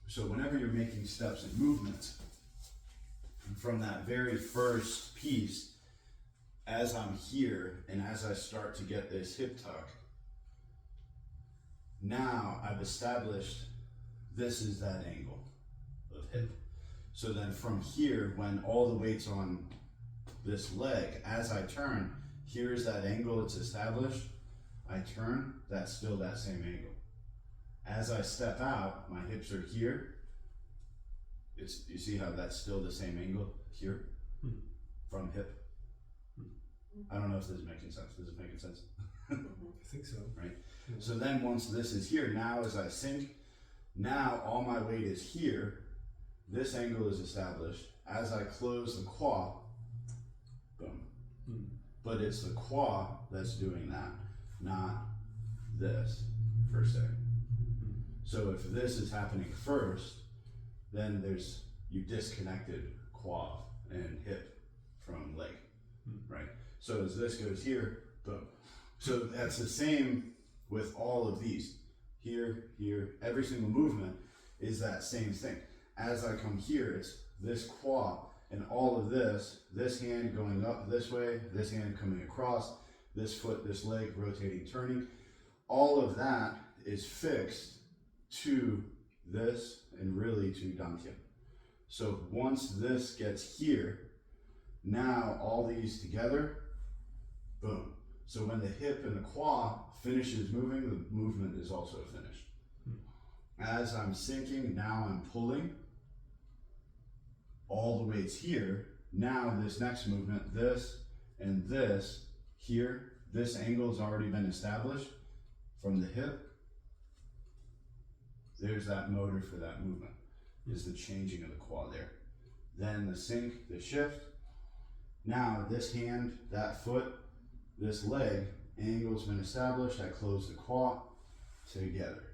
So whenever you're making steps and movements, from that very first piece, as I'm here and as I start to get this hip tuck, now I've established this is that angle of hip. So then from here, when all the weight's on this leg, as I turn, here's that angle it's established. I turn, that's still that same angle. As I step out, my hips are here. You see how that's still the same angle here from hip? I don't know if this is making sense. Is it making sense? I think so. Right? So then once this is here, now as I sink, now all my weight is here. This angle is established. As I close the quad, boom. But it's the quad that's doing that, not this per se. So if this is happening first, then you disconnected quad and hip from leg, right? So as this goes here, boom. So that's the same with all of these. Here, here, every single movement is that same thing. As I come here, it's this quad and all of this hand going up this way, this hand coming across, this foot, this leg rotating, turning. All of that is fixed to this and really to Dantien. So once this gets here, now all these together, boom. So when the hip and the quad finishes moving, the movement is also finished. As I'm sinking, now I'm pulling. All the weight's here. Now this next movement, this and this here, this angle has already been established from the hip. There's that motor for that movement, is the changing of the quad there. Then the sink, the shift. Now this hand, that foot, this leg, angle's been established. I close the quad together,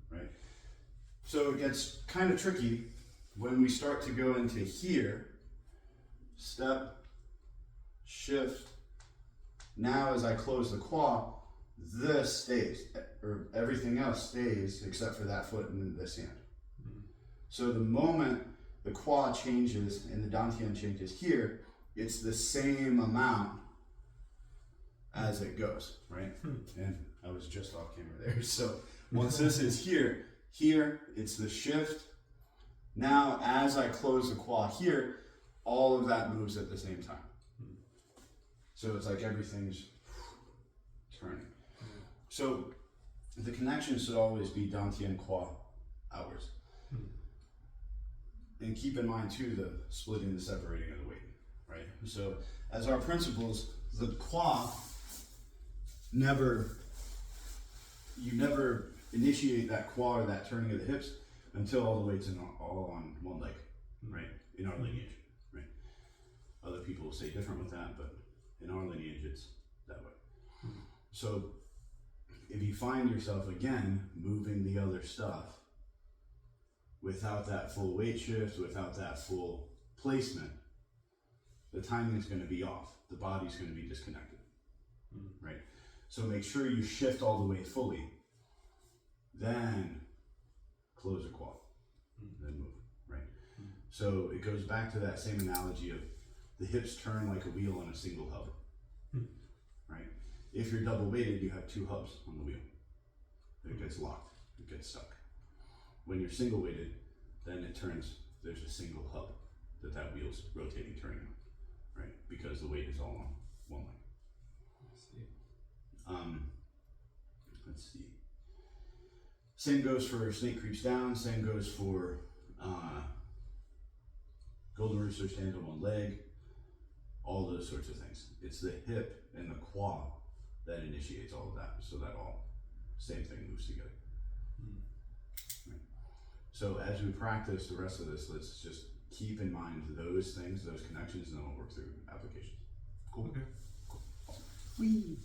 right? So it gets kind of tricky when we start to go into here, step, shift. Now as I close the quad, this stays, or everything else stays except for that foot and this hand. So the moment the quad changes and the Dantien changes here, it's the same amount as it goes, right? And I was just off camera there. So once this is here, it's the shift. Now as I close the quad here, all of that moves at the same time. So it's like everything's turning. So the connection should always be Dantien quad outwards. And keep in mind too the splitting, the separating of the weight, right? So as our principles, the quad you never initiate that quad or that turning of the hips until all the weight's all on one leg, right? In our lineage, right? Other people will say different with that, but in our lineage, it's that way. So if you find yourself again moving the other stuff without that full weight shift, without that full placement, the timing is going to be off. The body's going to be disconnected, right? So make sure you shift all the way fully, then close the quad, then move, right? So it goes back to that same analogy of the hips turn like a wheel on a single hub, right? If you're double weighted, you have two hubs on the wheel. It gets locked, it gets stuck. When you're single weighted, then it turns, there's a single hub that wheel's rotating, turning on, right? Because the weight is all on one leg. Let's see. Same goes for snake creeps down, same goes for golden rooster stands on one leg, all those sorts of things. It's the hip and the quad that initiates all of that, so that all same thing moves together. Right. So as we practice the rest of this, let's just keep in mind those things, those connections, and then we'll work through applications. Cool? Okay. Cool. Awesome. Whee!